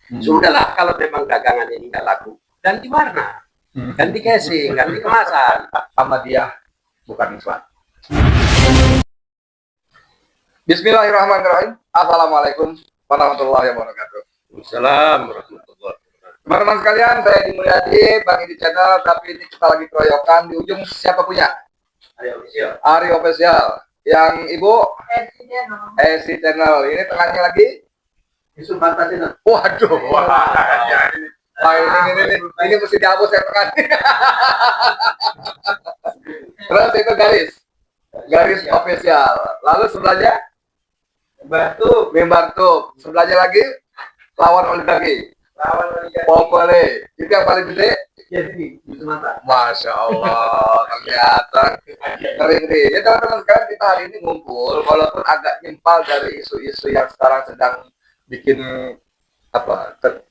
Sudahlah kalau memang dagangan ini nggak laku, ganti warna, ganti casing, ganti kemasan. Ahmadiyah bukan Islam. Bismillahirrahmanirrahim. Assalamualaikum warahmatullahi wabarakatuh. Assalamualaikum warahmatullahi wabarakatuh. Teman-teman sekalian, saya Edi Mulyadi, Bang Edi Channel, tapi ini kita lagi keroyokan di ujung siapa punya? Ari Official. Yang Ibu? Esi Channel. Ini tengahnya lagi? Yusuf Marta Channel. Waduh, ini mesti dihapus yang tengah. Terus itu garis official. Lalu sebelahnya Mimbar Tube. Sebelahnya lagi lawan oligarki. Popole. Itu yang paling gede. Masya Allah, ternyata keren nih. Ya teman-teman sekarang kita hari ini ngumpul, walaupun agak nyimpal dari isu-isu yang sekarang sedang bikin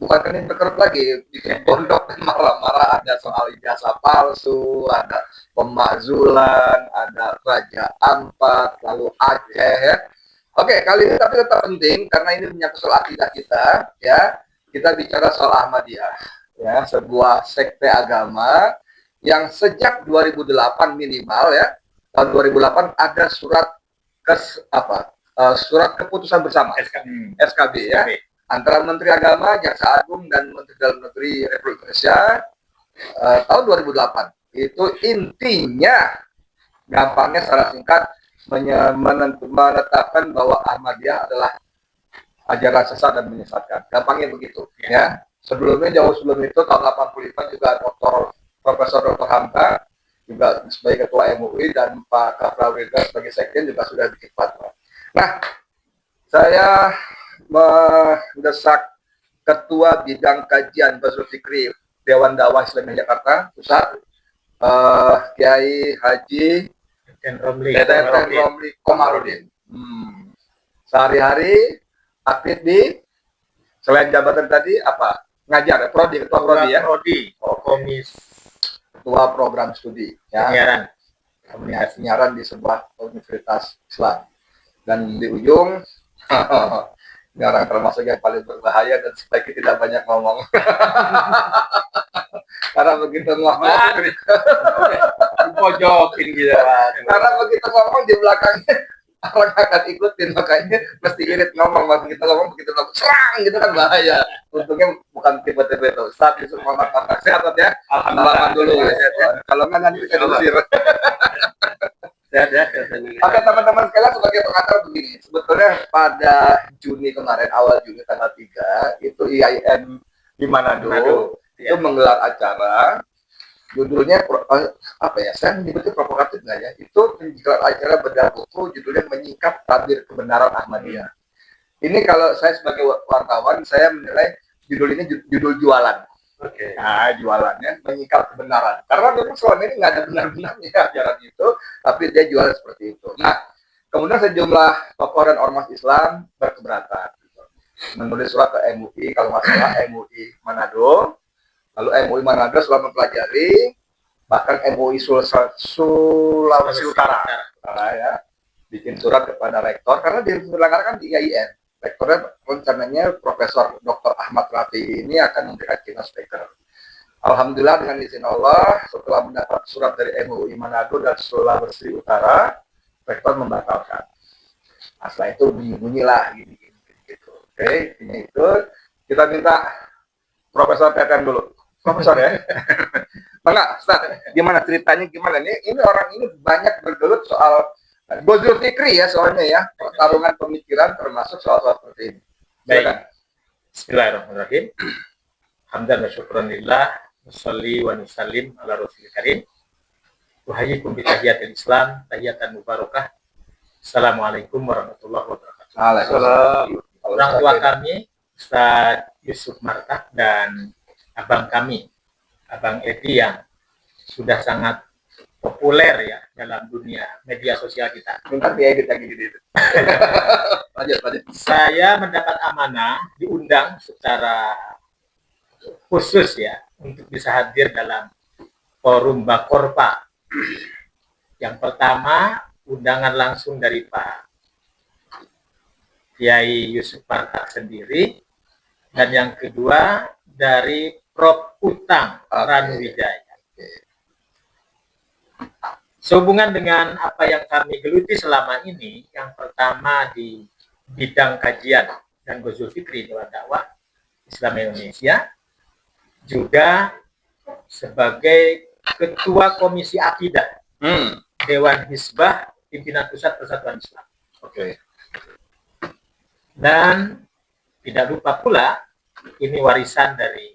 bukan kening berkerut lagi, bikin pondok dan marah-marah. Ada soal ijazah palsu, ada pemakzulan, ada Raja Ampat, lalu Aceh ya. Oke, kali ini tapi tetap penting karena ini menyangkut soal akidah kita ya. Kita bicara soal Ahmadiyah ya, sebuah sekte agama yang sejak 2008 minimal ya. Tahun 2008 ada surat surat keputusan bersama SKB ya. Antara Menteri Agama, Jaksa Agung, dan Menteri Dalam Negeri Republik Indonesia tahun 2008. Itu intinya, gampangnya secara singkat, menetapkan bahwa Ahmadiyah adalah ajaran sesat dan menyesatkan. Gampangnya begitu. Ya. Sebelumnya, jauh sebelum itu, tahun 85 juga Profesor Dr. Hamka, juga sebagai Ketua MUI, dan Pak Kafrawilda sebagai Sekjen juga sudah bikin fatwa. Nah, saya mendesak Ketua Bidang Kajian Basul Fikri Dewan Dakwah Islam Jakarta Pusat, Kiai Haji Deden Romli Komarudin. Sehari-hari aktif di selain jabatan tadi apa? Ngajar, prodi, ketua prodi ya? Ketua program studi ya. Penyiaran di sebuah universitas Islam. Dan di ujung ini orang termasuk yang paling berbahaya dan sebaiknya tidak banyak ngomong. Karena begitu ngomong Pojokin gitu. Karena begitu ngomong di belakangnya orang akan ikutin, makanya mesti irit ngomong. Begitu ngomong begitu serang gitu kan bahaya. Untungnya bukan tipe-tipe itu. Saat Yusuf Muhammad sehat ya. Alhamdulillah dulu. Kalau nggak nanti bisa diusir. Oke teman-teman sekalian, sebagai pengantar begini, sebetulnya pada Juni kemarin, awal Juni tanggal 3 itu IAIN di Manado itu menggelar acara, judulnya saya menyebutnya provokatif nggak ya, itu menggelar acara bedah buku, judulnya Menyingkap Tabir Kebenaran Ahmadiyah. Ini kalau saya sebagai wartawan, saya menilai judul ini judul jualan. Nah, jualannya menyingkap kebenaran. Karena memang selama ini nggak ada benar-benarnya ajaran itu, tapi dia jual seperti itu. Nah, kemudian sejumlah tokoh dan ormas Islam berkeberatan. Menulis surat ke MUI, kalau nggak salah MUI Manado. Lalu MUI Manado setelah mempelajari, bahkan MUI Sulawesi Utara ya, bikin surat kepada rektor, karena diselenggarakan di IAIN. Rektornya rencananya Profesor Dr. Ahmad Rafi ini akan memberikan keynote speaker. Alhamdulillah dengan izin Allah, setelah mendapat surat dari MUI Manado dan Sulawesi Utara, rektor membatalkan. Nah, setelah itu bunyi-bunyilah gitu. Oke, ini itu kita minta Profesor Teten dulu. Profesor ya. Enggak, Ustaz, gimana ceritanya gimana? Ini orang ini banyak bergelut soal Basul Fikri ya soalnya ya, pertarungan pemikiran termasuk soal-soal seperti ini. Baik. Bismillahirrahmanirrahim. Hamdan wa syukran lillah, wassalli wa nusallim ala rasulil karim. Wahayyikum bi tahiyatil Islam, tahiyatan mubarakah. Assalamualaikum warahmatullahi wabarakatuh. Waalaikumsalam. Orang tua kami, Ustaz Yusuf Marta, dan abang kami, Abang Edi, yang sudah sangat populer ya dalam dunia media sosial kita. Minta diedit lagi gitu. Lanjut. Saya mendapat amanah, diundang secara khusus ya untuk bisa hadir dalam forum Bakorpa. Yang pertama, undangan langsung dari Pak Kiai Yusuf Marta sendiri. Dan yang kedua dari Prof. Utang Ranuwijaya. Sehubungan dengan apa yang kami geluti selama ini, yang pertama di bidang kajian dan Ghul Fikri Dewan Dakwah Islam Indonesia, juga sebagai Ketua Komisi Akidah Dewan Hizbah Pimpinan Pusat Persatuan Islam. Dan tidak lupa pula, ini warisan dari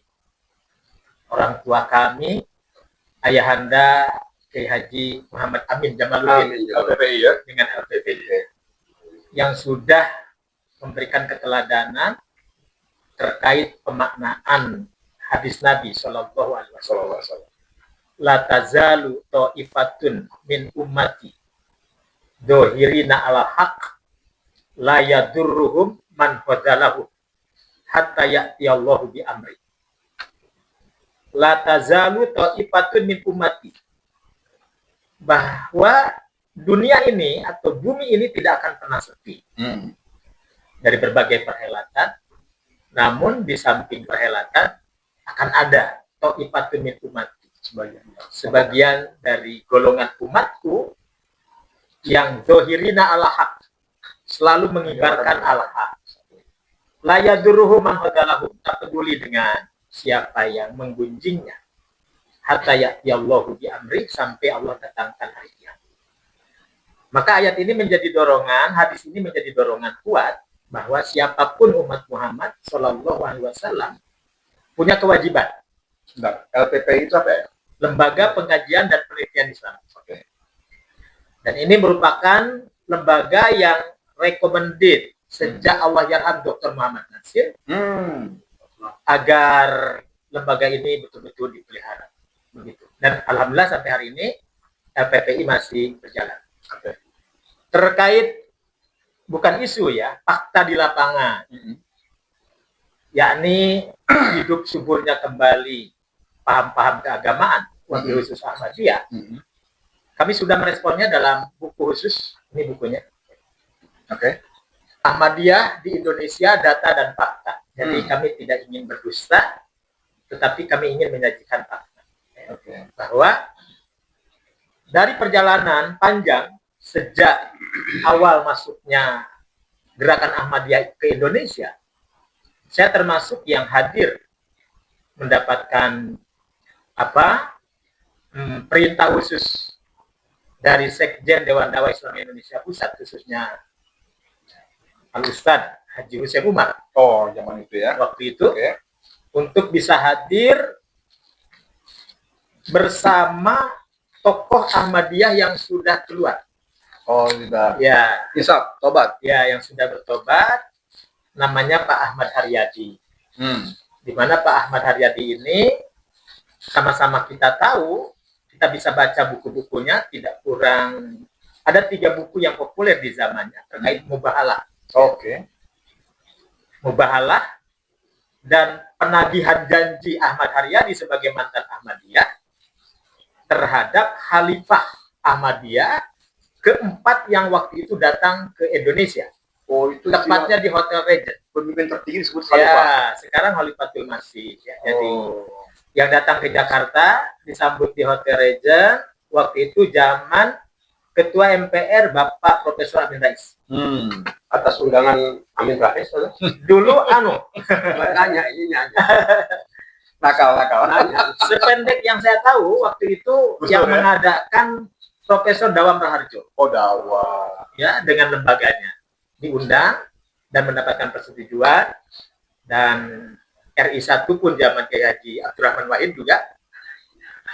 orang tua kami, Ayahanda Kiai Haji Muhammad Amin Jamaluddin LPPI ya, dengan LPPI yang sudah memberikan keteladanan terkait pemaknaan hadis Nabi Shallallahu Alaihi Wasallam. La tazalu ta'ifatun min ummati dohirina ala haq la yadurruhum man fadalahu hatta ya'tiyallahu bi amri. La tazalu ta'ifatun min ummati, bahwa dunia ini atau bumi ini tidak akan pernah sepi dari berbagai perhelatan. Namun di samping perhelatan akan ada ta'ifatun min ummati, sebagian dari golongan umatku yang zohirina ala haq, selalu mengibarkan al haq. La yadurruhum man hadalahu, tak peduli dengan siapa yang menggunjingnya. Hatta ya'tiyallahu bi amri, sampai Allah datangkan hari kiamat. Maka ayat ini menjadi dorongan, hadis ini menjadi dorongan kuat bahwa siapapun umat Muhammad Shallallahu Alaihi Wasallam punya kewajiban. LPPI itu apa ya? Lembaga Pengkajian dan Penelitian Islam. Dan ini merupakan lembaga yang recommended sejak Allah Yarham Dr. Muhammad Nasir agar lembaga ini betul-betul dipelihara. Begitu. Dan alhamdulillah sampai hari ini LPPI masih berjalan. Terkait bukan isu ya, fakta di lapangan, yakni hidup suburnya kembali paham-paham keagamaan wabil khusus Ahmadiyah. Kami sudah meresponnya dalam buku khusus, ini bukunya. Ahmadiyah di Indonesia, data dan fakta. Jadi kami tidak ingin berdusta, tetapi kami ingin menyajikan fakta. Bahwa dari perjalanan panjang sejak awal masuknya gerakan Ahmadiyah ke Indonesia, saya termasuk yang hadir mendapatkan perintah khusus dari Sekjen Dewan Dakwah Islam Indonesia Pusat, khususnya Al-Ustadz Haji Hussein Umar. Zaman itu ya. Waktu itu untuk bisa hadir bersama tokoh Ahmadiyah yang sudah keluar. Sudah. Ya. Isap, tobat. Ya, yang sudah bertobat, namanya Pak Ahmad Haryadi. Di mana Pak Ahmad Haryadi ini sama-sama kita tahu, kita bisa baca buku-bukunya, tidak kurang ada 3 buku yang populer di zamannya terkait mubahalah. Mubahalah dan penagihan janji Ahmad Haryadi sebagai mantan Ahmadiyah terhadap Khalifah Ahmadiyah keempat yang waktu itu datang ke Indonesia. Itu tepatnya di Hotel Regent. Pemimpin tertinggi disebut Khalifah. Ya, sekarang Khalifatul Masih. Ya. Jadi yang datang ke Jakarta disambut di Hotel Regent waktu itu zaman Ketua MPR Bapak Profesor Amin Rais. Atas undangan Amin Rais. Dulu makanya ininya. Nakal. Sependek yang saya tahu waktu itu yang mengadakan Profesor Dawam Raharjo. Dawam. Ya, dengan lembaganya diundang dan mendapatkan persetujuan, dan RI 1 pun zaman Kiai Haji Abdurrahman Wahid juga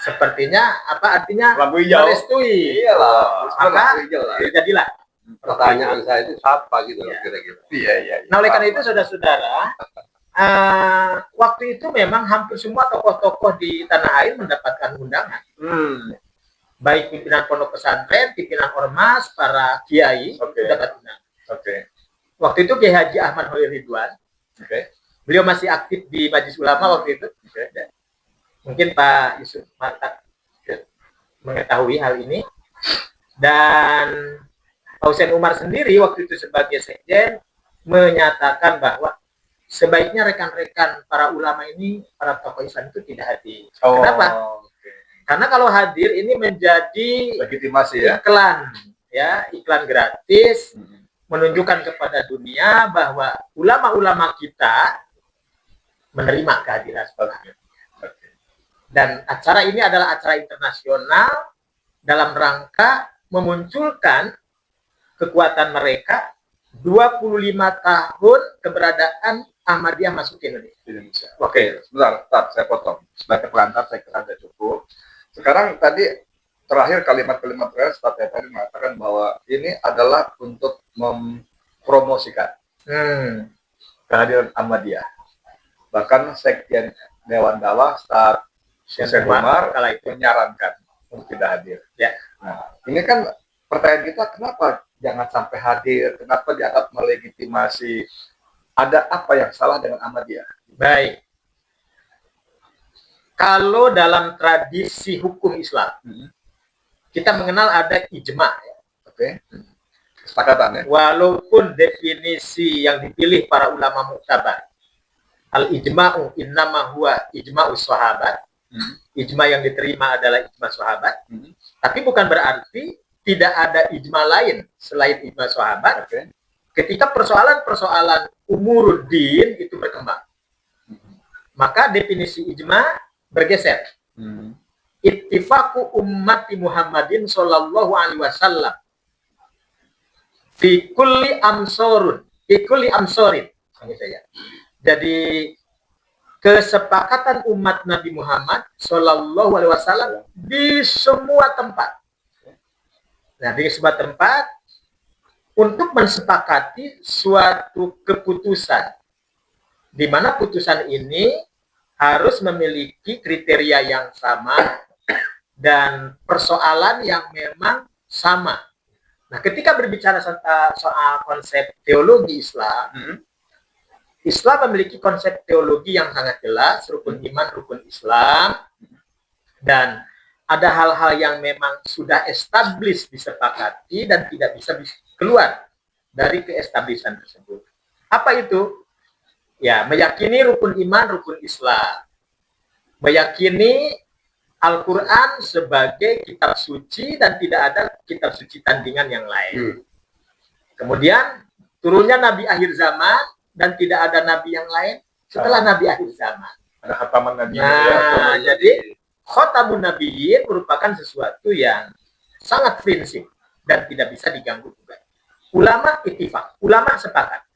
sepertinya artinya merestui. Iyalah. Maka jadilah Pertanyaan saya itu siapa gitu kira-kira. Iya. Nah, oleh karena itu saudara-saudara, waktu itu memang hampir semua tokoh-tokoh di tanah air mendapatkan undangan. Baik pimpinan pondok pesantren, pimpinan ormas, para kiai dapat undangan. Waktu itu Kiai Haji Ahmad Khalil Ridwan, beliau masih aktif di Majelis Ulama waktu itu. Mungkin Pak Yusuf Martak mengetahui hal ini. Dan Pak Hussein Umar sendiri waktu itu sebagai sekjen menyatakan bahwa sebaiknya rekan-rekan para ulama ini, para tokoh Islam itu tidak hadir. Oh, Kenapa? oke. Karena kalau hadir ini menjadi Legitimasi ya. iklan gratis, menunjukkan kepada dunia bahwa ulama-ulama kita menerima kehadiran sebagai. Dan acara ini adalah acara internasional dalam rangka memunculkan kekuatan mereka 25 tahun keberadaan Ahmadiyah masuk ke Indonesia. Oke, sebentar, saya potong. Sebagai pengantar saya kira sudah cukup. Sekarang tadi terakhir kalimat-kalimat terakhir Ustaz tadi mengatakan bahwa ini adalah untuk mempromosikan kehadiran Ahmadiyah. Bahkan Sekjen Dewan Dakwah Ustaz Hussein Umar kala itu menyarankan untuk tidak hadir. Ya. Nah, ini kan pertanyaan kita, kenapa jangan sampai hadir? Kenapa dianggap melegitimasi? Ada apa yang salah dengan Ahmadiyah? Baik. Kalau dalam tradisi hukum Islam, kita mengenal ada ijma. Ya. Oke. Kesepakatan ya. Walaupun definisi yang dipilih para ulama muktabar, al-ijma'u innama huwa ijma'us sahabat. Ijma yang diterima adalah ijma sahabat. Tapi bukan berarti tidak ada ijma lain selain ijma sahabat. Okay. Ketika persoalan-persoalan umuruddin itu berkembang, maka definisi ijma bergeser. Ittifaqu ummati Muhammadin sallallahu alaihi wasallam fi kulli amsorin. Jadi kesepakatan umat Nabi Muhammad sallallahu alaihi wasallam di semua tempat. Nah, di semua tempat untuk mensepakati suatu keputusan, di mana putusan ini harus memiliki kriteria yang sama dan persoalan yang memang sama. Nah, ketika berbicara soal konsep teologi Islam, Islam memiliki konsep teologi yang sangat jelas, rukun iman, rukun Islam, dan ada hal-hal yang memang sudah established disepakati dan tidak bisa keluar dari keestablishan tersebut. Apa itu? Ya, meyakini rukun iman, rukun Islam. Meyakini Al-Quran sebagai kitab suci dan tidak ada kitab suci tandingan yang lain. Kemudian turunnya Nabi akhir zaman dan tidak ada Nabi yang lain setelah Nabi akhir zaman. Ada khataman Nabi. Nah, jadi khatamun Nabiyyin merupakan sesuatu yang sangat prinsip dan tidak bisa diganggu juga. Ulama ittifaq, ulama sepakat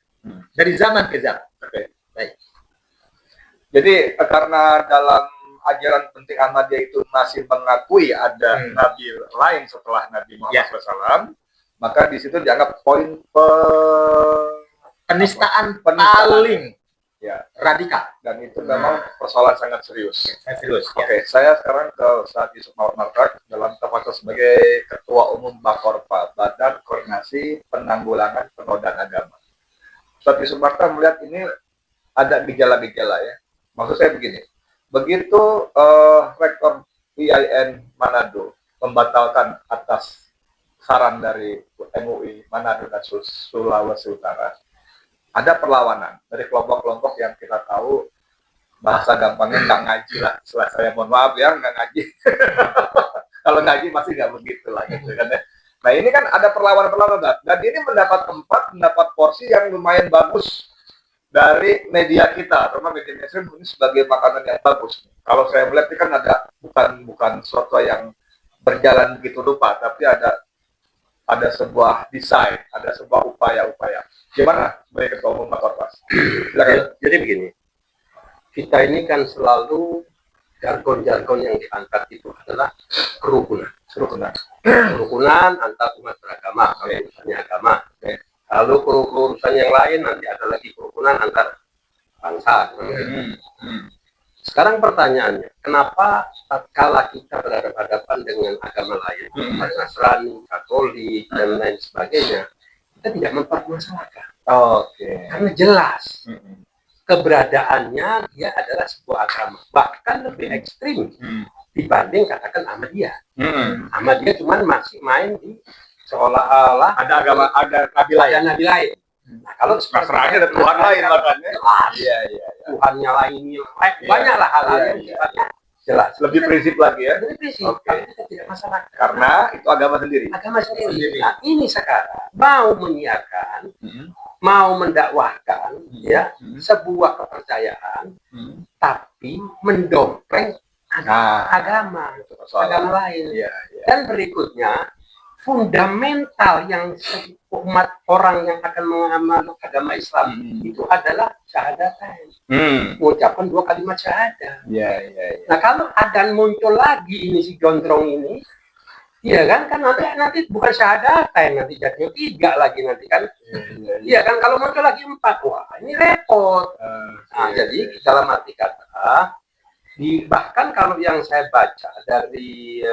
dari zaman ke zaman. Okay. Baik. Jadi karena dalam ajaran penting Ahmadiyah itu masih mengakui ada Nabi lain setelah Nabi Muhammad SAW, maka di situ dianggap poin penistaan paling radikal, dan itu memang persoalan sangat serius. Oke, saya sekarang ke Ustaz Yusuf Martak dalam kapasitas sebagai Ketua Umum Bakorpa, Badan Koordinasi Penanggulangan Penodaan Agama. Ustaz Yusuf Martak melihat ini ada gejala-gejala ya. Maksud saya begini, begitu Rektor IAIN Manado membatalkan atas saran dari MUI Manado dan Sulawesi Utara, ada perlawanan dari kelompok-kelompok yang kita tahu bahasa gampangnya nggak ngaji lah. Setelah saya mohon maaf ya, nggak ngaji. Kalau ngaji masih nggak begitu lah gitu kan ya. Nah ini kan ada perlawanan-perlawanan dan ini mendapat tempat, mendapat porsi yang lumayan bagus dari media kita, terutama media mainstream ini sebagai makanan yang bagus. Kalau saya melihat ini kan ada bukan sesuatu yang berjalan begitu rupa, tapi ada sebuah desain, ada sebuah upaya-upaya. Gimana sebagai Ketua Umum Bakorpas? Jadi begini, kita ini kan selalu jargon-jargon yang diangkat itu adalah kerukunan. Kerukunan antar umat beragama, kalau misalnya agama. Lalu urusan yang lain nanti ada lagi kerukunan antar bangsa. Sekarang pertanyaannya, kenapa tatkala kita berhadapan dengan agama lain, Nasrani, Katolik, dan lain sebagainya, kita tidak mempermasalahkan? Karena jelas keberadaannya dia adalah sebuah agama, bahkan lebih ekstrim dibanding katakan Ahmadiyah. Ahmadiyah cuma masih main di seolah-olah ada agama, ada nabi lain. Nah, kalau Masalahnya ada Tuhan lain makanya. jelas, Iya. Tuhannya lain, Iya. banyaklah hal-hal yang Iya. sifatnya jelas. Lebih prinsip lagi ya. Jadi prinsip, Oke. tapi kita tidak masalah. Karena itu agama sendiri. Agama sendiri. Sendiri. Nah, ini sekarang mau menyiarkan, mau mendakwahkan, ya sebuah kepercayaan, tapi mendompleng Nah, agama lain. Iya. Dan berikutnya, fundamental yang umat orang yang akan mengamal agama Islam itu adalah syahadatain, mengucapkan 2 kalimat syahadat. Iya. Nah, kalau adan muncul lagi ini si gondrong ini, iya kan nanti bukan syahadatain, nanti jadinya 3 lagi nanti kan. Iya kan, kalau muncul lagi 4, wah ini repot. Nah, jadi dalam arti kata, bahkan kalau yang saya baca dari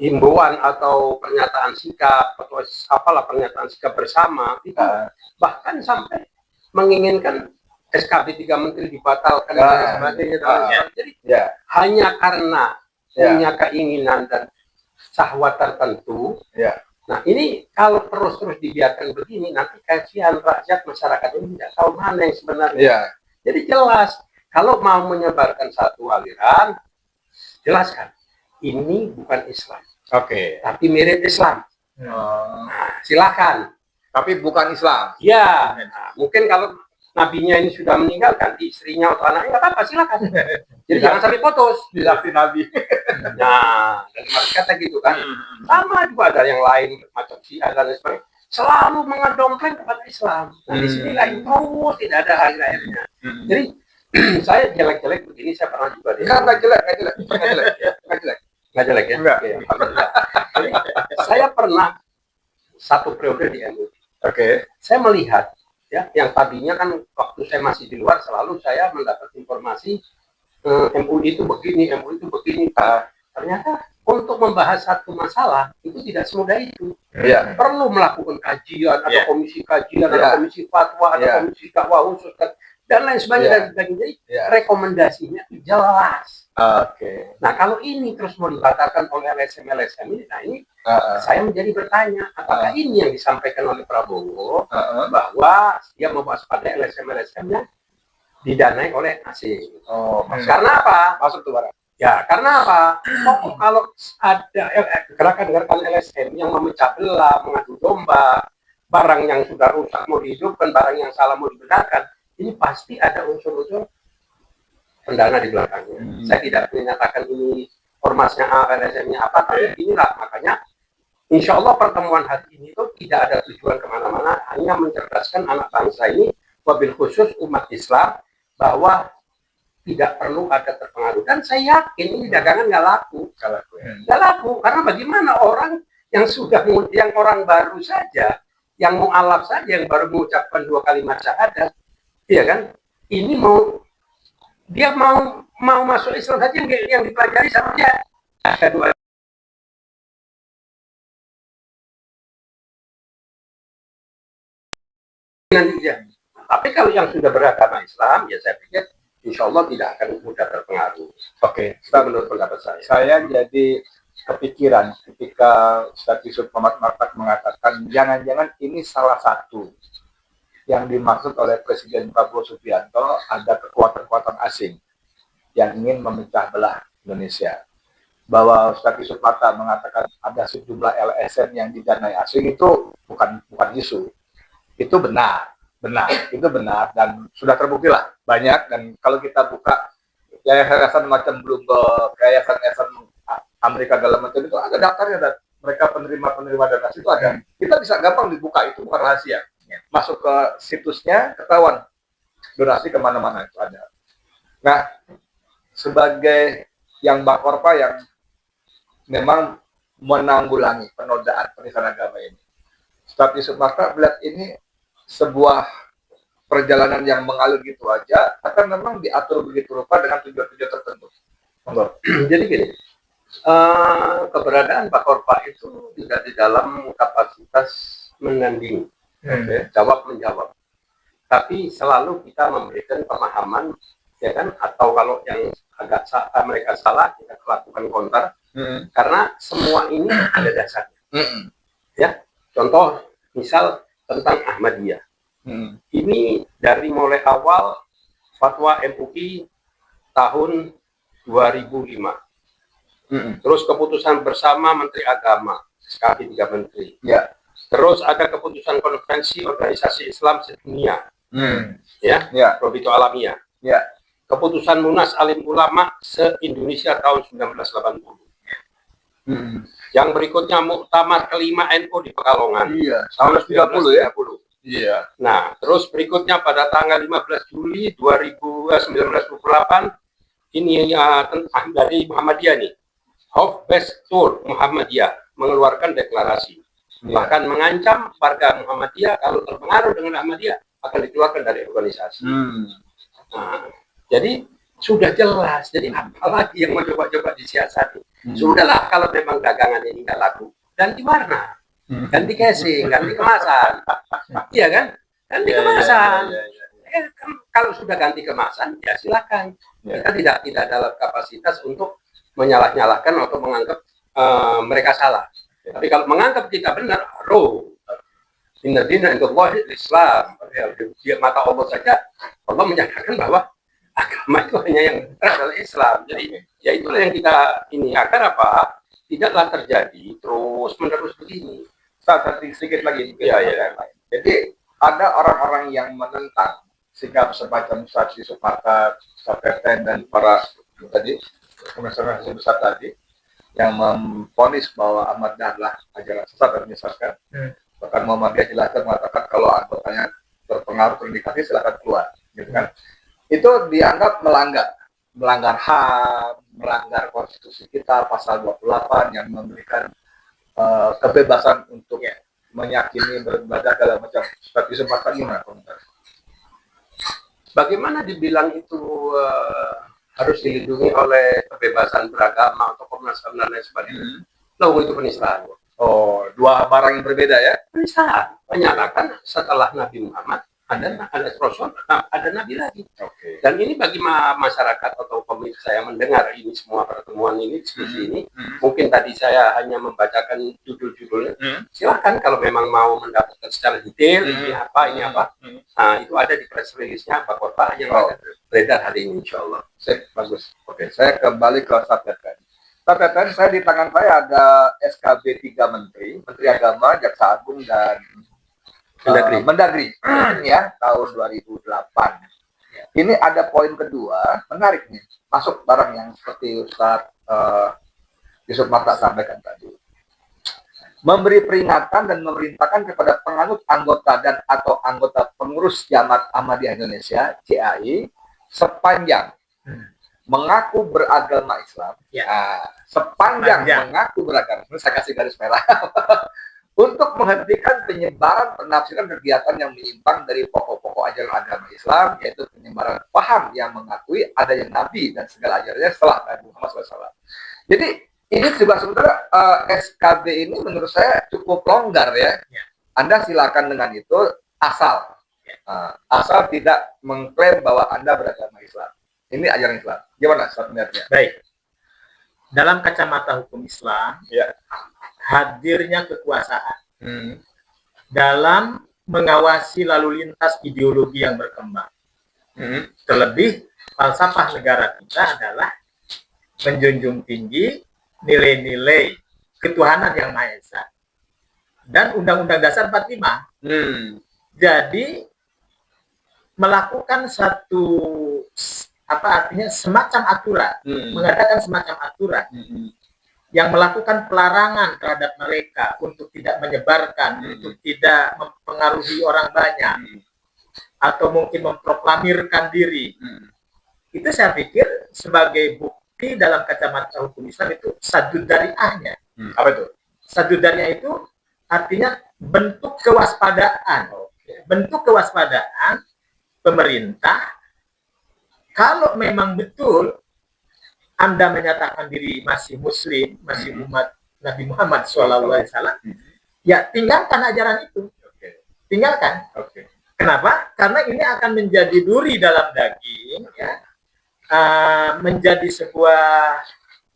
himbauan atau pernyataan sikap atau apalah pernyataan sikap bersama itu bahkan sampai menginginkan SKB 3 menteri dibatalkan dan sebagainya. Jadi hanya karena punya keinginan dan syahwat tertentu. Nah, ini kalau terus dibiarkan begini, nanti kasihan rakyat masyarakat ini tidak tahu mana yang sebenarnya. Jadi jelas, kalau mau menyebarkan satu aliran, jelaskan ini bukan Islam. Oke. Tapi mirip Islam. Nah, silakan. Tapi bukan Islam. Ya, nah, mungkin kalau nabinya ini sudah meninggal, ganti istrinya atau anaknya, nggak apa-apa, silakan. Jadi jangan sampai putus. Dilatih Nabi. Nah, dari kata gitu kan. Sama juga ada yang lain, macam Syiah dan sebagainya. Selalu mengedompleng kepada Islam. Nah, di sini lain terus, tidak ada akhir-akhirnya. Jadi, saya jelek-jelek begini, saya pernah juga. Nggak jelek. Nggak jelek ya? Enggak. Oke, alhamdulillah. Jadi, saya pernah satu periode di MUI. Oke. Saya melihat ya, yang tadinya kan waktu saya masih di luar selalu saya mendapat informasi MUI itu begini, MUI itu begini. Ternyata untuk membahas satu masalah itu tidak semudah itu. Perlu melakukan kajian, ada komisi kajian, ada komisi fatwa, ada komisi dakwah khusus dan lain sebagainya. Jadi rekomendasinya jelas. Oke. Nah, kalau ini terus mau dibatalkan oleh LSM ini, nah ini saya menjadi bertanya, apakah ini yang disampaikan oleh Prabowo bahwa dia membahas pada LSM-nya didanai oleh asing. Karena apa? Masuk tuh barang. Ya, karena apa? Kalau ada gerakan-gerakan LSM yang memecah belah, mengadu domba, barang yang sudah rusak mau dihidupkan, barang yang salah mau dibenarkan, ini pasti ada unsur-unsur pendana di belakangnya. Saya tidak menyatakan ini ormasnya A, LSM-nya apa, tapi inilah makanya insya Allah pertemuan hari ini itu tidak ada tujuan kemana-mana, hanya mencerdaskan anak bangsa ini, wabil khusus umat Islam, bahwa tidak perlu ada terpengaruh. Dan saya yakin ini dagangan nggak laku. Nggak laku, karena bagaimana orang yang yang orang baru saja, yang mu'alaf saja, yang baru mengucapkan 2 kalimat syahadat, iya kan, ini dia mau masuk Islam saja yang dipelajari sama dia ada 2 nanti dia. Tapi kalau yang sudah beragama Islam, ya saya pikir insya Allah tidak akan mudah terpengaruh. Oke. Menurut pendapat saya. Saya jadi kepikiran ketika Ustadz Yusuf Muhammad Martak mengatakan jangan-jangan ini salah satu yang dimaksud oleh Presiden Prabowo Subianto, ada kekuatan-kekuatan asing yang ingin memecah belah Indonesia. Bahwa Ustadz Yusuf Martak mengatakan ada sejumlah LSM yang didanai asing itu bukan isu. Itu benar, itu benar dan sudah terbukti lah banyak. Dan kalau kita buka yayasan macam Bloomberg, yayasan Amerika dalam macam itu ada daftarnya, dan mereka penerima dana itu ada. Kita bisa gampang dibuka, itu bukan rahasia. Masuk ke situsnya ketahuan donasi kemana-mana itu ada. Nah, sebagai yang Bakorpa yang memang menanggulangi penodaan penistaan agama ini, Ustadz Yusuf Martak melihat ini sebuah perjalanan yang mengalir gitu aja, atau memang diatur begitu rupa dengan tujuan-tujuan tertentu? Jadi gini, keberadaan Bakorpa itu tidak di dalam kapasitas menandingi, jawab-menjawab. Tapi selalu kita memberikan pemahaman, ya kan, atau kalau yang agak mereka salah, kita lakukan counter, karena semua ini ada dasarnya. Ya, contoh, misal tentang Ahmadiyah. Hmm. Ini dari mulai awal fatwa MUI tahun 2005. Terus keputusan bersama Menteri Agama, SKP 3 Menteri. Ya. Terus ada keputusan konferensi organisasi Islam sedunia. Ya, Robito Alamiah. Ya. Keputusan Munas Alim Ulama se-Indonesia tahun 1980. Yang berikutnya Muktamar kelima NU di Pekalongan. Iya. Tahun 1930 ya. 1930. Iya. Nah, terus berikutnya pada tanggal 15 Juli 1928 ini dari Muhammadiyah nih. Hof Bestur Muhammadiyah mengeluarkan deklarasi. Bahkan mengancam warga Muhammadiyah kalau terpengaruh dengan Ahmadiyah akan dikeluarkan dari organisasi. Nah, jadi sudah jelas. Jadi apalagi yang mau coba-coba disiasati. Sudahlah kalau memang dagangan ini nggak laku, ganti warna, ganti casing, ganti kemasan. Iya kan? Ganti kemasan. Kalau sudah ganti kemasan, ya silakan. Kita tidak dalam kapasitas untuk menyalah-nyalahkan atau menganggap mereka salah. Tapi kalau menganggap kita benar, inna dina indallahi Islam. Di mata Allah saja, Allah menyatakan bahwa agama itu hanya yang benar adalah Islam. Jadi ya itulah yang kita ini agar apa? Tidaklah terjadi terus menerus begini. Sedikit lagi. Jadi ada orang-orang yang menentang sikap semacam Ustaz Yusuf Martak, Ustaz Teten, dan para tadi komisioner besar tadi yang memvonis bahwa Ahmad adalah ajaran sesat dan menyesatkan. Bahkan Muhammadiyah jelaskan mengatakan kalau anggotanya terpengaruh terindikasi silakan keluar, gitu kan? Itu dianggap melanggar HAM, melanggar konstitusi kita pasal 28 yang memberikan kebebasan untuk meyakini beribadah dalam macam seperti semacam gimana komentar? Bagaimana dibilang itu harus dilindungi oleh kebebasan beragama atau Komnas HAM dan lain sebagainya? Loh, itu penistaan. Oh, dua barang yang berbeda ya? Penistaan. Menyatakan setelah Nabi Muhammad ada Rasul, ada Nabi lagi. Dan ini bagi masyarakat atau pemirsa saya mendengar ini semua pertemuan ini, diskusi ini, mungkin tadi saya hanya membacakan judul-judulnya. Silakan kalau memang mau mendapatkan secara detail ini apa. Nah, itu ada di press release-nya Pak Kota yang akan beredar hari ini, insya Allah. Bagus. Oke, saya kembali ke Sabtetan. Sabtetan, saya di tangan saya ada SKB 3 Menteri, Menteri Agama, Jaksa Agung, dan Mendagri ya tahun 2008. Ini ada poin kedua menarik nih, masuk barang yang seperti Ustaz Yusuf Martak sampaikan tadi, memberi peringatan dan memerintahkan kepada penganut anggota dan atau anggota pengurus Jamaat Ahmadiyah Indonesia (JAI) sepanjang mengaku beragama Islam, sepanjang mengaku beragama Islam, saya kasih garis merah. Untuk menghentikan penyebaran penafsiran kegiatan yang menyimpang dari pokok-pokok ajaran agama Islam, yaitu penyebaran paham yang mengakui adanya Nabi dan segala ajarannya setelah Nabi Muhammad SAW. Jadi ini juga sebenarnya SKB ini menurut saya cukup longgar ya. Anda silakan dengan itu asal tidak mengklaim bahwa Anda beragama Islam. Ini ajaran Islam. Gimana sebenarnya? Baik. Dalam kacamata hukum Islam, hadirnya kekuasaan dalam mengawasi lalu lintas ideologi yang berkembang. Terlebih, falsafah negara kita adalah menjunjung tinggi nilai-nilai ketuhanan yang Maha Esa dan Undang-Undang Dasar 45. Jadi melakukan satu semacam aturan, mengadakan semacam aturan yang melakukan pelarangan terhadap mereka untuk tidak menyebarkan, untuk tidak mempengaruhi orang banyak, atau mungkin memproklamirkan diri. Itu saya pikir sebagai bukti dalam kacamata hukum Islam itu sadud dariahnya. Apa itu? Sadud dariah itu artinya bentuk kewaspadaan. Bentuk kewaspadaan pemerintah kalau memang betul Anda menyatakan diri masih Muslim, masih umat Nabi Muhammad SAW, ya tinggalkan ajaran itu. Tinggalkan. Kenapa? Karena ini akan menjadi duri dalam daging, menjadi sebuah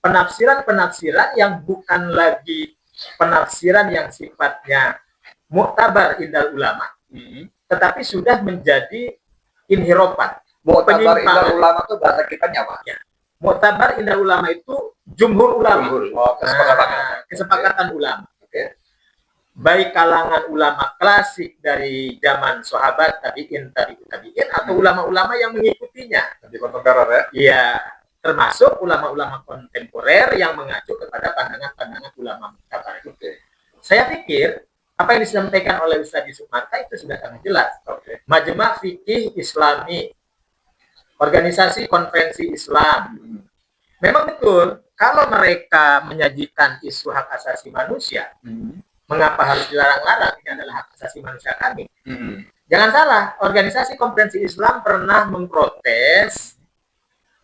penafsiran-penafsiran yang bukan lagi penafsiran yang sifatnya Muktabar Indal Ulama, tetapi sudah menjadi inhirofan. Muktabar Indal Ulama itu bahasa kita apa? Ya. Muktabar Indal Ulama itu jumhur ulama. Kesepakatan ulama. Baik kalangan ulama klasik dari zaman sahabat, tabi'in atau ulama-ulama yang mengikutinya. Di kontemporer ya? Iya, termasuk ulama-ulama kontemporer yang mengacu kepada pandangan-pandangan ulama muktabar. Saya pikir apa yang disampaikan oleh Ustaz Yusuf Marta itu sudah sangat jelas. Majma' Fikih Islami, organisasi konferensi Islam. Memang betul, kalau mereka menyajikan isu hak asasi manusia, mengapa harus dilarang-larang? Ini adalah hak asasi manusia kami. Jangan salah, organisasi konferensi Islam pernah memprotes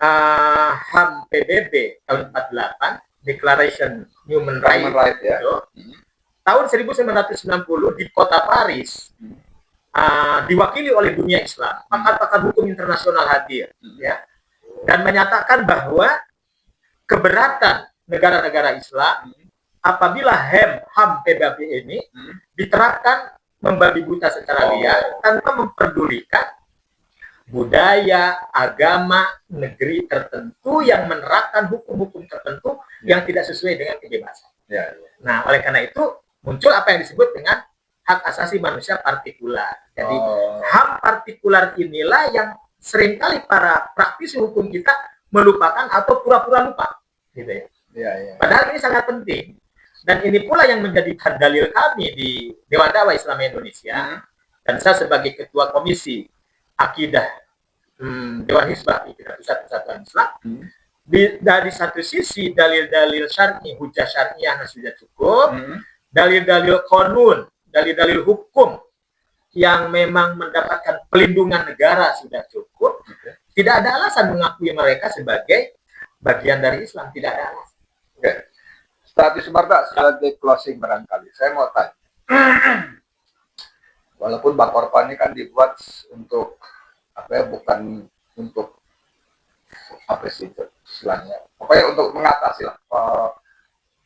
HAM PBB tahun 48, Declaration Human Rights ya. Tahun 1990 di kota Paris, diwakili oleh dunia Islam, pakar-pakar hukum internasional hadir, ya, dan menyatakan bahwa keberatan negara-negara Islam apabila HAM PBB ini diterapkan membabi buta secara liar tanpa memperdulikan budaya, agama, negeri tertentu yang menerapkan hukum-hukum tertentu yang tidak sesuai dengan kebebasan. Nah, oleh karena itu muncul apa yang disebut dengan hak asasi manusia partikular. Jadi HAM partikular inilah yang seringkali para praktisi hukum kita melupakan atau pura-pura lupa, gitu ya. Padahal ini sangat penting. Dan ini pula yang menjadi dalil kami di Dewan Dakwah Islam Indonesia, dan saya sebagai ketua komisi akidah Dewan Hizbah Iqtidah Pusat Persatuan Islam. Dari satu sisi dalil-dalil syar'i, hujah syar'iyah sudah cukup, dalil-dalil qanun, dalil-dalil hukum yang memang mendapatkan pelindungan negara sudah cukup. Tidak ada alasan mengakui mereka sebagai bagian dari Islam, tidak ada alasan. Ustaz Yusuf Marta, sebagai closing barangkali, saya mau tanya. Walaupun Bakorpa ini kan dibuat untuk bukan untuk apa sih istilahnya, pokoknya untuk mengatasi lah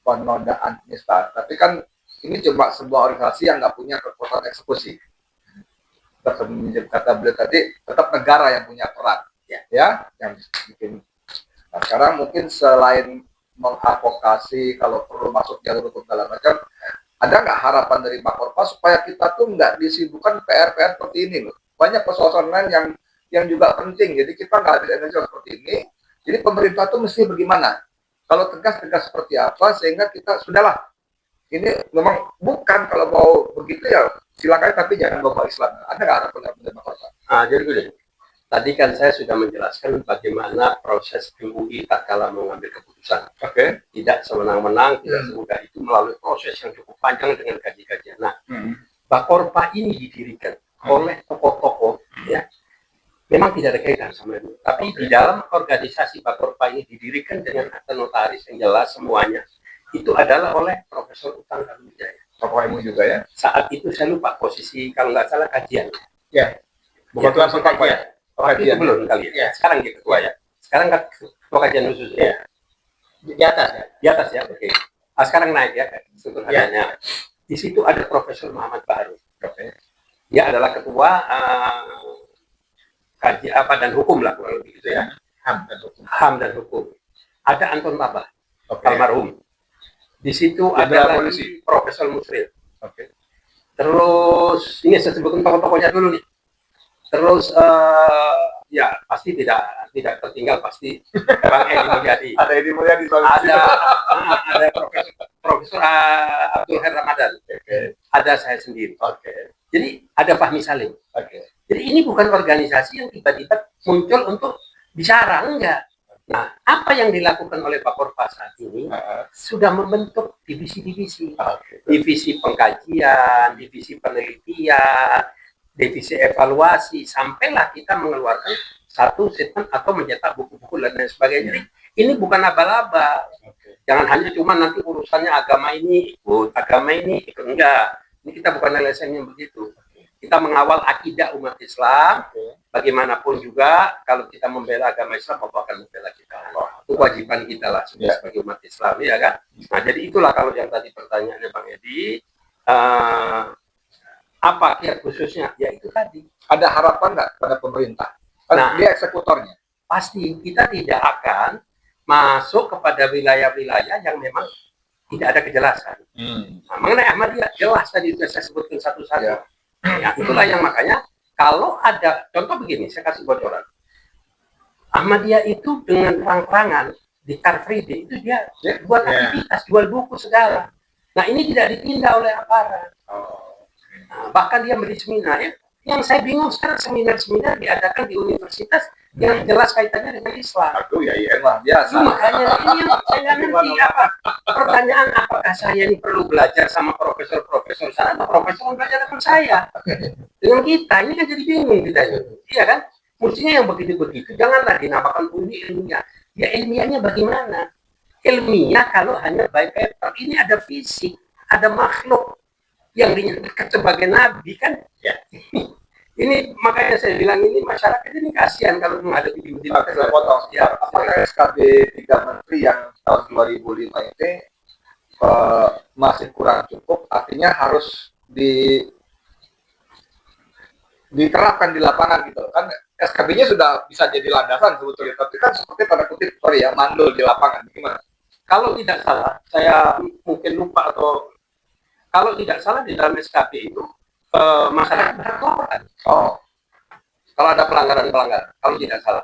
penodaan penista. Tapi kan ini cuma sebuah organisasi yang nggak punya kekuatan eksekusi. Kata beliau tadi, tetap negara yang punya peran, ya, yang bikin. Nah, sekarang mungkin selain mengadvokasi kalau perlu masuk jalur hukum segala macam, ada nggak harapan dari Bakorpa supaya kita tuh nggak disibukkan PR-PR seperti ini loh. Banyak persoalan lain yang juga penting. Jadi kita nggak habis energi seperti ini. Jadi pemerintah tuh mesti bagaimana? Kalau tegas-tegas seperti apa sehingga kita sudahlah. Ini memang bukan kalau mau begitu ya silakan, tapi jangan bawa Islam. Ada nggak harapan dari Bakorpa? Jadi gini. Tadi kan saya sudah menjelaskan bagaimana proses MUI tatkala mengambil keputusan. Tidak semenang-menang, tidak semudah itu, melalui proses yang cukup panjang dengan kaji-kajian. Nah, Bakorpa ini didirikan oleh tokoh-tokoh, ya, memang tidak ada kaitan sama itu. Tapi di dalam organisasi Bakorpa ini didirikan dengan akta notaris yang jelas semuanya. Itu adalah oleh Profesor Utang Karuwijaya. Tokoh MUI juga ya. Saat itu saya lupa posisi, kalau nggak salah kajian. Ya, bukan langsung kajian. Waktu itu belum kali ya. Sekarang dia ketua ya. Sekarang kan ketua kajian khusus ya. Di atas ya. Di atas ya. Oke. Sekarang naik ya. Sederhananya. Di situ ada Profesor Muhammad Baru. Dia adalah ketua kaji dan hukum lah kurang lebih gitu ya. HAM dan hukum. Ada Anton Baba, almarhum. Di situ ada lagi Profesor Musril. Terus ini saya sebutkan tokoh-tokohnya dulu nih. Terus ya pasti tidak tertinggal pasti Bang Edi Mulyadi. Ada Edi Mulyadi, ada Profesor Abdul Khair Ramadan. Ada saya sendiri. Jadi ada Fahmi Salim. Jadi ini bukan organisasi yang tiba-tiba muncul untuk bicara, enggak. Nah, apa yang dilakukan oleh Bakorpa saat ini sudah membentuk divisi-divisi, divisi pengkajian, divisi penelitian, divisi evaluasi, sampailah kita mengeluarkan satu statement atau mencetak buku-buku dan lain sebagainya. Jadi ini bukan aba-aba. Jangan hanya cuma nanti urusannya agama ini ikut, agama ini ikut. Enggak. Ini kita bukan LSM yang begitu. Kita mengawal akidah umat Islam. Bagaimanapun juga kalau kita membela agama Islam, Allah akan membela kita. Itu kewajiban kita lah sebagai umat Islam, ya kan? Nah, jadi itulah kalau yang tadi pertanyaannya Bang Edi. Apa kiat khususnya? Ya itu tadi. Ada harapan nggak pada pemerintah? Kan Nah, dia eksekutornya. pasti kita tidak akan masuk kepada wilayah-wilayah yang memang tidak ada kejelasan. Nah, mengenai Ahmadiyah jelas tadi sudah saya sebutkan satu-satu. Ya. Ya, itulah yang makanya kalau ada contoh begini, saya kasih bocoran. Ahmadiyah itu dengan terang-terangan di Car Free Day itu dia buat aktivitas, jual buku segala. Nah ini tidak ditindak oleh aparat. Nah, bahkan dia beri seminar. Yang saya bingung sekarang seminar-seminar diadakan di universitas yang jelas kaitannya dengan Islam. Aduh ya lah biasa. Makanya ini yang saya nggak ngerti apa. Pertanyaan apakah saya ini perlu belajar sama profesor-profesor sana atau profesor belajar dengan saya? Dengan kita ini kan jadi bingung kita. Iya kan? Mestinya yang begitu-begitu janganlah dinamakan ini ilmiah. Ya ilmiahnya bagaimana? Ilmiah kalau hanya by paper. Ini ada fisik, ada makhluk yang dinyatakan sebagai nabi kan ya. Ini makanya saya bilang ini masyarakat ini kasihan kalau menghadapi di saya potong ya, apakah SKB 3 Menteri yang tahun 2005 ini masih kurang cukup, artinya harus diterapkan di lapangan gitu kan. SKB-nya sudah bisa jadi landasan sebetulnya, tapi kan seperti tanda kutip ya mandul di lapangan. Gimana? Kalau tidak salah, saya mungkin lupa atau kalau tidak salah di dalam SKB itu masyarakat berhak laporan. Oh, kalau ada pelanggaran, kalau tidak salah.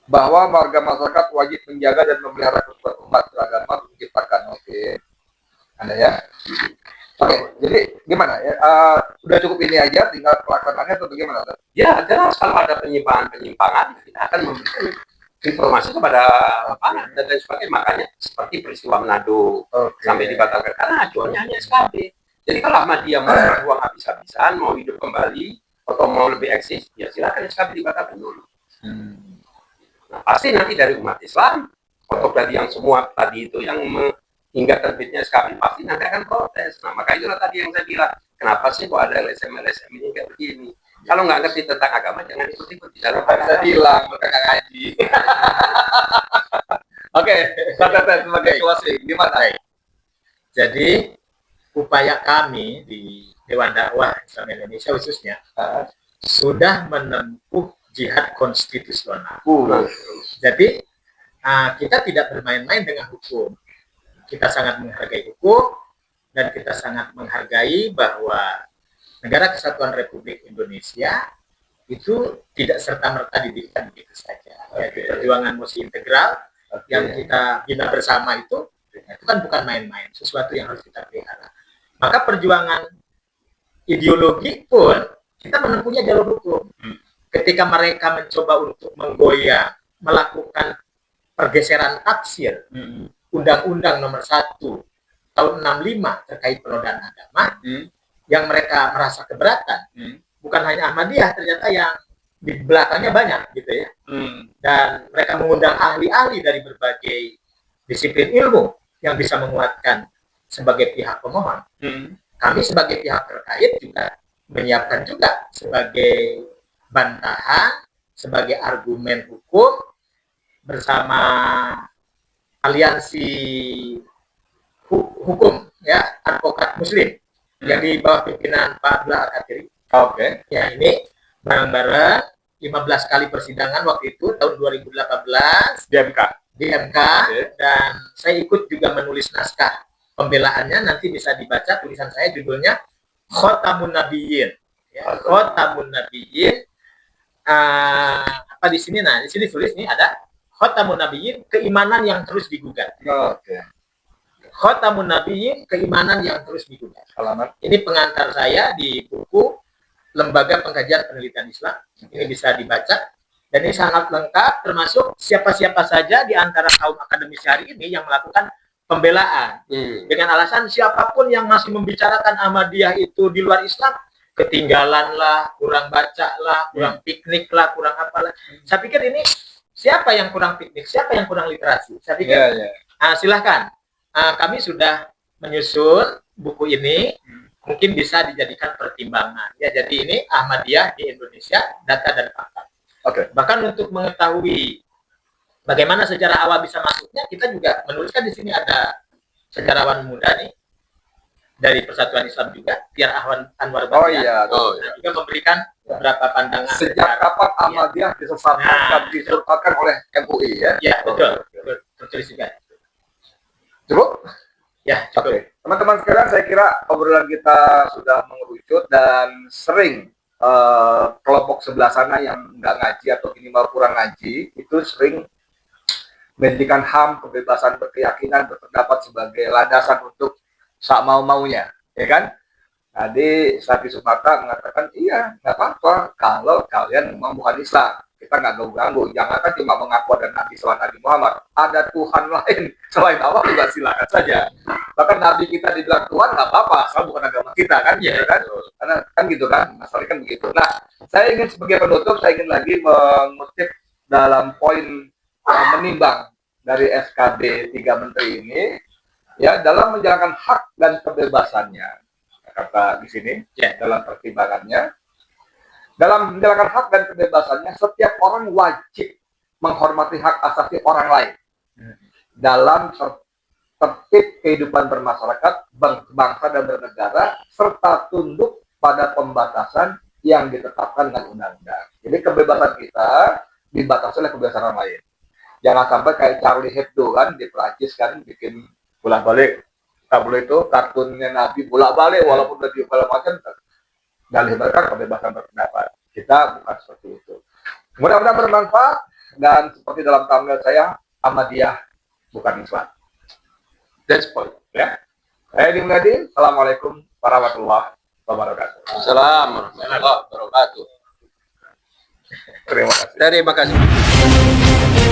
Bahwa warga masyarakat wajib menjaga dan memelihara kerukunan umat beragama untuk menciptakan. Oke, ada ya. Oke, jadi gimana ya? Udah cukup ini aja, tinggal pelaksanaannya atau bagaimana? Ya, jelas kalau ada penyimpangan, kita akan memberikan informasi kepada lapangan dan lain sebagainya. Makanya seperti peristiwa Manado sampai dibatalkan karena acuannya hanya SKB. Jadi kalau Ahmadiyah mau berjuang habis-habisan, mau hidup kembali atau mau lebih eksis, ya silakan SKB dibatalkan dulu. Nah, pasti nanti dari umat Islam atau dari yang semua tadi itu yang hingga terbitnya SKB pasti nanti akan protes. Nah, maka itulah tadi yang saya bilang, kenapa sih kok ada LSM ini kayak begini? Kalau nggak ngerti tentang agama, jangan ikut-ikut di dalam saya bilang, mereka nggak ngaji. Oke, saya sebagai closing, gimana? Jadi, upaya kami di Dewan Dakwah Islam Indonesia khususnya sudah menempuh jihad konstitusional. Jadi, kita tidak bermain-main dengan hukum. Kita sangat menghargai hukum dan kita sangat menghargai bahwa Negara Kesatuan Republik Indonesia itu tidak serta-merta didirikan begitu saja. Yaitu perjuangan musi integral yang kita bina bersama itu kan bukan main-main, sesuatu yang harus kita pelihara. Maka perjuangan ideologi pun kita menempuhnya jalur hukum. Ketika mereka mencoba untuk menggoyang, melakukan pergeseran tafsir Undang-Undang Nomor 1 Tahun 65 terkait penodaan agama, yang mereka merasa keberatan, bukan hanya Ahmadiyah, ternyata yang di belakangnya banyak gitu ya. Dan mereka mengundang ahli-ahli dari berbagai disiplin ilmu yang bisa menguatkan sebagai pihak pemohon. Kami sebagai pihak terkait juga menyiapkan juga sebagai bantahan, sebagai argumen hukum bersama aliansi hukum ya advokat muslim yang di bawah pimpinan Pak Abdullah Al-Katiri. Oke. Ya ini bareng-bareng 15 kali persidangan waktu itu tahun 2018 di MK dan saya ikut juga menulis naskah pembelaannya, nanti bisa dibaca tulisan saya judulnya Khotamun Nabiyyin. Ya, Khotamun Nabiyyin. Apa di sini? Nah, di sini tulis nih ada Khotamun Nabiyyin, keimanan yang terus digugat. Oke. Khotamun Nabiyyin, keimanan yang terus digugat. Alamat. Ini pengantar saya di buku Lembaga Pengkajian Penelitian Islam. Ini bisa dibaca dan ini sangat lengkap, termasuk siapa-siapa saja di antara kaum akademis hari ini yang melakukan pembelaan dengan alasan siapapun yang masih membicarakan Ahmadiyah itu di luar Islam ketinggalan lah, kurang baca lah, kurang piknik lah, kurang apalah. Saya pikir ini siapa yang kurang piknik, siapa yang kurang literasi. Saya pikir silahkan. Kami sudah menyusun buku ini, mungkin bisa dijadikan pertimbangan. Ya, jadi ini Ahmadiyah di Indonesia, data dan fakta. Oke. Bahkan untuk mengetahui bagaimana sejarah awal bisa masuknya, kita juga menuliskan di sini ada sejarawan muda nih, dari Persatuan Islam juga, Tiar Anwar Oh Bahtiar. iya. Nah, juga memberikan beberapa pandangan. Sejak kapan Ahmadiyah disesatkan dan disurutkan oleh MUI ya? Ya, betul. Tertulis juga. Cukup? Ya, cukup. Oke. Teman-teman sekalian, saya kira obrolan kita sudah mengerucut dan sering kelompok sebelah sana yang nggak ngaji atau minimal kurang ngaji itu sering menjadikan HAM, kebebasan berkeyakinan, berpendapat sebagai landasan untuk sak mau-maunya, ya kan? Tadi Safi Sumata mengatakan, iya, nggak apa-apa kalau kalian memang bukan Islam. Kita nggak ganggu-ganggu. Jangan kan cuma mengaku ada Nabi selain Nabi Muhammad. Ada Tuhan lain selain Allah juga silakan saja. Bahkan Nabi kita dibilang Tuhan nggak apa-apa, asal bukan agama kita kan, Iya, kan? Karena kan gitu kan, masalahnya kan begitu. Nah, saya ingin sebagai penutup, saya ingin lagi mengutip dalam poin menimbang dari SKB 3 Menteri ini, ya dalam menjalankan hak dan kebebasannya, kata di sini, ya, dalam pertimbangannya, dalam menjalankan hak dan kebebasannya, setiap orang wajib menghormati hak asasi orang lain dalam tertib kehidupan bermasyarakat, bangsa dan bernegara, serta tunduk pada pembatasan yang ditetapkan dengan undang-undang. Jadi kebebasan kita dibatasi oleh kebebasan orang lain. Jangan sampai kayak Charlie Hebdo kan di Prancis kan bikin bolak-balik tabloid itu kartunnya Nabi bolak-balik walaupun udah segala macam dalilkan kebebasan berpendapat. Kita bukan seperti itu. Mudah-mudahan bermanfaat dan seperti dalam thumbnail saya, Ahmadiyah bukan Islam. That's point. Ya. Saya Dimnadi. Assalamualaikum warahmatullahi wabarakatuh. Assalamualaikum warahmatullahi wabarakatuh. Terima kasih. Terima kasih.